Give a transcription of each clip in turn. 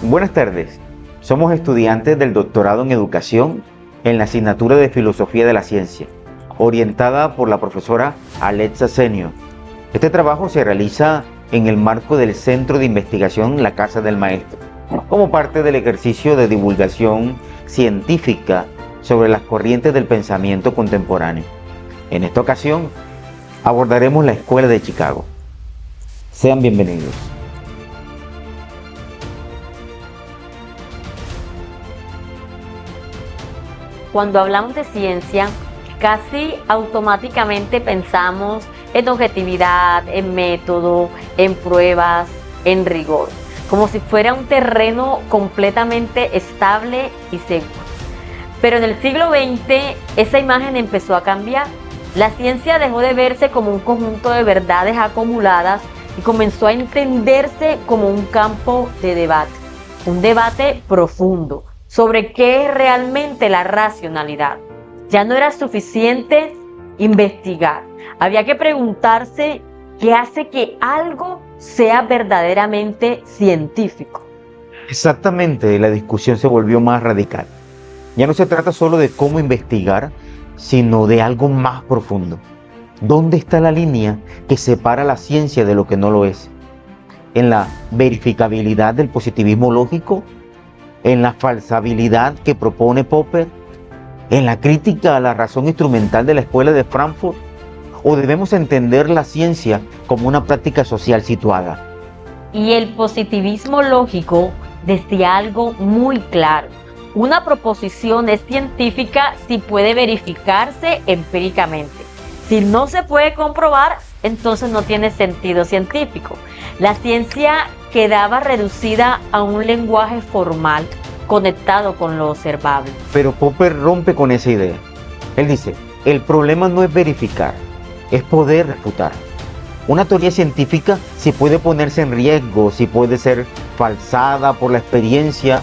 Buenas tardes, somos estudiantes del doctorado en educación en la asignatura de Filosofía de la Ciencia, orientada por la profesora Alexa Senio. Este trabajo se realiza en el marco del Centro de Investigación La Casa del Maestro, como parte del ejercicio de divulgación científica sobre las corrientes del pensamiento contemporáneo. En esta ocasión abordaremos la Escuela de Chicago. Sean bienvenidos. Cuando hablamos de ciencia, casi automáticamente pensamos en objetividad, en método, en pruebas, en rigor, como si fuera un terreno completamente estable y seguro. Pero en el siglo XX esa imagen empezó a cambiar. La ciencia dejó de verse como un conjunto de verdades acumuladas y comenzó a entenderse como un campo de debate, un debate profundo sobre qué es realmente la racionalidad. Ya no era suficiente investigar, había que preguntarse qué hace que algo sea verdaderamente científico. Exactamente, la discusión se volvió más radical. Ya no se trata solo de cómo investigar, sino de algo más profundo. ¿Dónde está la línea que separa la ciencia de lo que no lo es? ¿En la verificabilidad del positivismo lógico? ¿En la falsabilidad que propone Popper? ¿En la crítica a la razón instrumental de la Escuela de Frankfurt? ¿O debemos entender la ciencia como una práctica social situada? Y el positivismo lógico decía algo muy claro. Una proposición es científica si puede verificarse empíricamente. Si no se puede comprobar, entonces no tiene sentido científico. La ciencia quedaba reducida a un lenguaje formal conectado con lo observable. Pero Popper rompe con esa idea. Él dice, el problema no es verificar, es poder refutar. Una teoría científica si puede ponerse en riesgo, si puede ser falsada por la experiencia.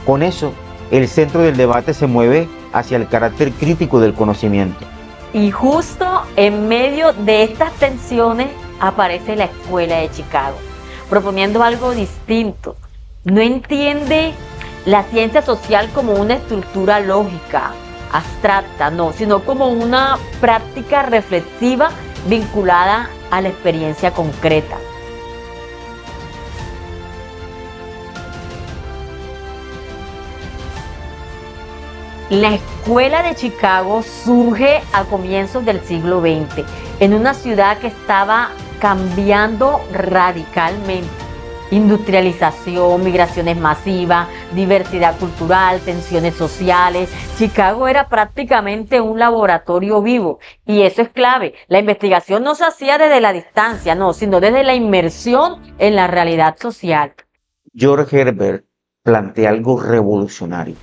Con eso, el centro del debate se mueve hacia el carácter crítico del conocimiento. Y justo en medio de estas tensiones aparece la Escuela de Chicago, proponiendo algo distinto. No entiende la ciencia social como una estructura lógica, abstracta, no, sino como una práctica reflexiva vinculada a la experiencia concreta. La Escuela de Chicago surge a comienzos del siglo XX, en una ciudad que estaba cambiando radicalmente. Industrialización, migraciones masivas, diversidad cultural, tensiones sociales. Chicago era prácticamente un laboratorio vivo y eso es clave. La investigación no se hacía desde la distancia, no, sino desde la inmersión en la realidad social. George Herbert plantea algo revolucionario.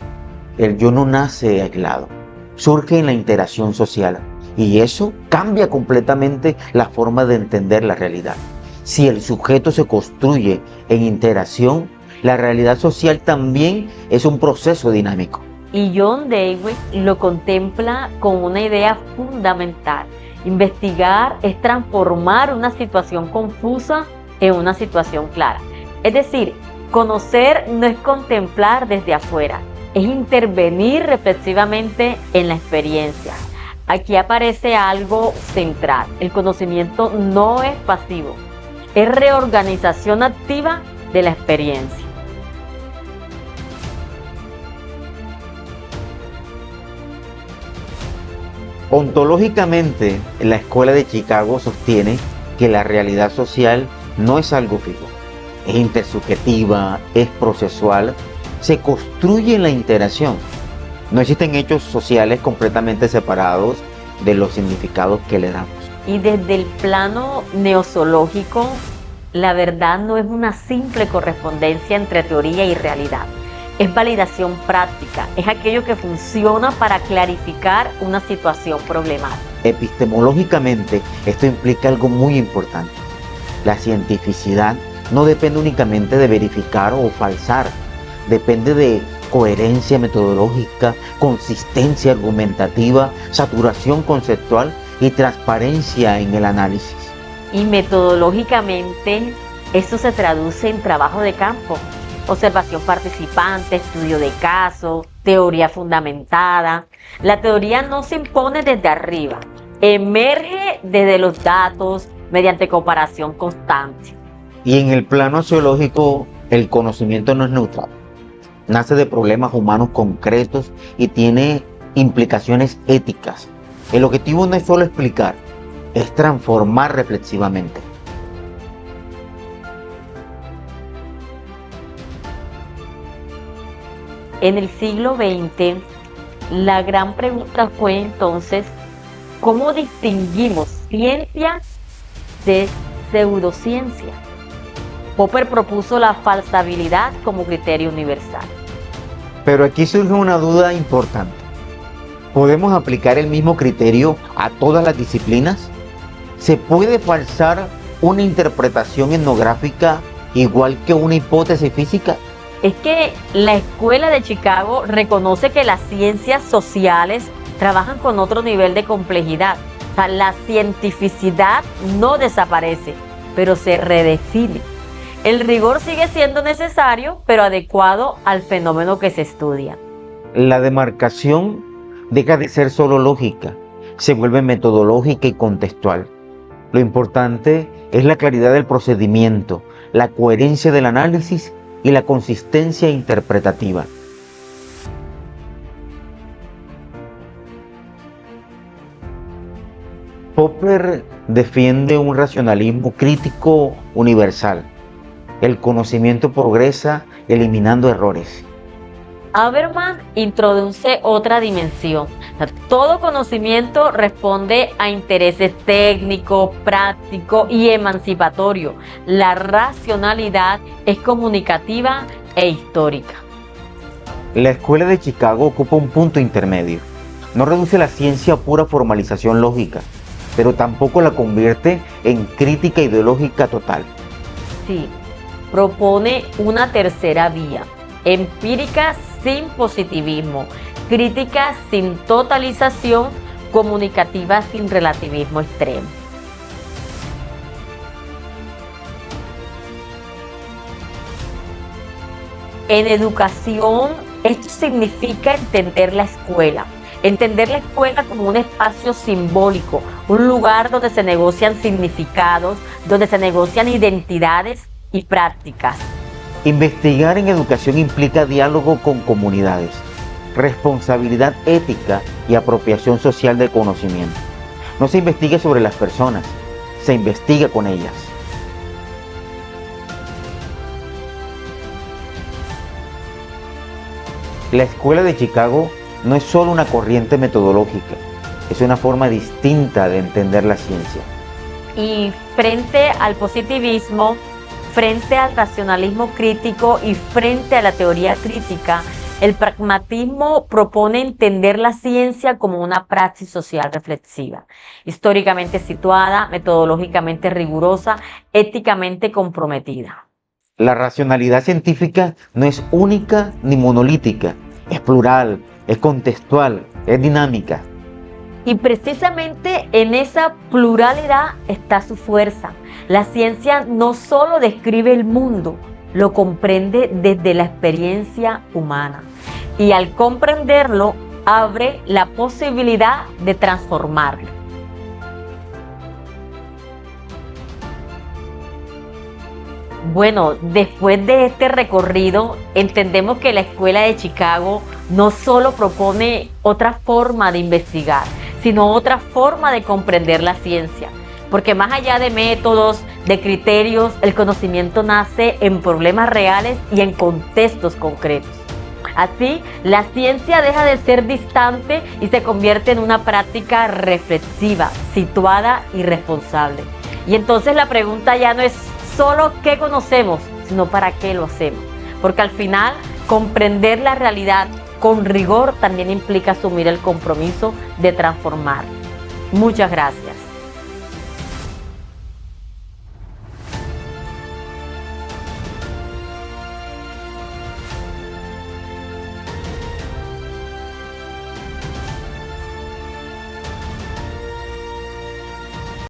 El yo no nace aislado, surge en la interacción social y eso cambia completamente la forma de entender la realidad. Si el sujeto se construye en interacción, la realidad social también es un proceso dinámico. Y John Dewey lo contempla con una idea fundamental. Investigar es transformar una situación confusa en una situación clara. Es decir, conocer no es contemplar desde afuera, es intervenir reflexivamente en la experiencia. Aquí aparece algo central. El conocimiento no es pasivo, es reorganización activa de la experiencia. Ontológicamente, la Escuela de Chicago sostiene que la realidad social no es algo fijo, es intersubjetiva, es procesual, se construye en la interacción. No existen hechos sociales completamente separados de los significados que le damos. Y desde el plano neozoológico, la verdad no es una simple correspondencia entre teoría y realidad. Es validación práctica, es aquello que funciona para clarificar una situación problemática. Epistemológicamente, esto implica algo muy importante. La cientificidad no depende únicamente de verificar o falsar, depende de coherencia metodológica, consistencia argumentativa, saturación conceptual y transparencia en el análisis. Y metodológicamente, esto se traduce en trabajo de campo. observación participante, estudio de casos, teoría fundamentada. La teoría no se impone desde arriba, emerge desde los datos mediante comparación constante. Y en el plano sociológico, el conocimiento no es neutral. Nace de problemas humanos concretos y tiene implicaciones éticas. El objetivo no es solo explicar, es transformar reflexivamente. En el siglo XX, la gran pregunta fue entonces, ¿cómo distinguimos ciencia de pseudociencia? Popper propuso la falsabilidad como criterio universal. Pero aquí surge una duda importante. ¿Podemos aplicar el mismo criterio a todas las disciplinas? ¿Se puede falsar una interpretación etnográfica igual que una hipótesis física? Es que la Escuela de Chicago reconoce que las ciencias sociales trabajan con otro nivel de complejidad. O sea, la cientificidad no desaparece, pero se redefine. El rigor sigue siendo necesario, pero adecuado al fenómeno que se estudia. La demarcación deja de ser solo lógica, se vuelve metodológica y contextual. Lo importante es la claridad del procedimiento, la coherencia del análisis y la consistencia interpretativa. Popper defiende un racionalismo crítico universal. El conocimiento progresa eliminando errores. Habermas introduce otra dimensión. O sea, todo conocimiento responde a intereses técnicos, prácticos y emancipatorios. La racionalidad es comunicativa e histórica. La Escuela de Chicago ocupa un punto intermedio. No reduce la ciencia a pura formalización lógica, pero tampoco la convierte en crítica ideológica total. Sí, propone una tercera vía, empírica sin positivismo, crítica sin totalización, comunicativa sin relativismo extremo. En educación, esto significa entender la escuela como un espacio simbólico, un lugar donde se negocian significados, donde se negocian identidades y prácticas. Investigar en educación implica diálogo con comunidades, responsabilidad ética y apropiación social del conocimiento. No se investiga sobre las personas, se investiga con ellas. La Escuela de Chicago no es solo una corriente metodológica, es una forma distinta de entender la ciencia. Y frente al positivismo, frente al racionalismo crítico y frente a la teoría crítica, el pragmatismo propone entender la ciencia como una praxis social reflexiva, históricamente situada, metodológicamente rigurosa, éticamente comprometida. La racionalidad científica no es única ni monolítica, es plural, es contextual, es dinámica. Y precisamente en esa pluralidad está su fuerza. La ciencia no solo describe el mundo, lo comprende desde la experiencia humana. Y al comprenderlo, abre la posibilidad de transformarlo. Bueno, después de este recorrido, entendemos que la Escuela de Chicago no solo propone otra forma de investigar, sino otra forma de comprender la ciencia. Porque más allá de métodos, de criterios, el conocimiento nace en problemas reales y en contextos concretos. Así, la ciencia deja de ser distante y se convierte en una práctica reflexiva, situada y responsable. Y entonces la pregunta ya no es solo qué conocemos, sino para qué lo hacemos. Porque al final, comprender la realidad con rigor también implica asumir el compromiso de transformar. Muchas gracias.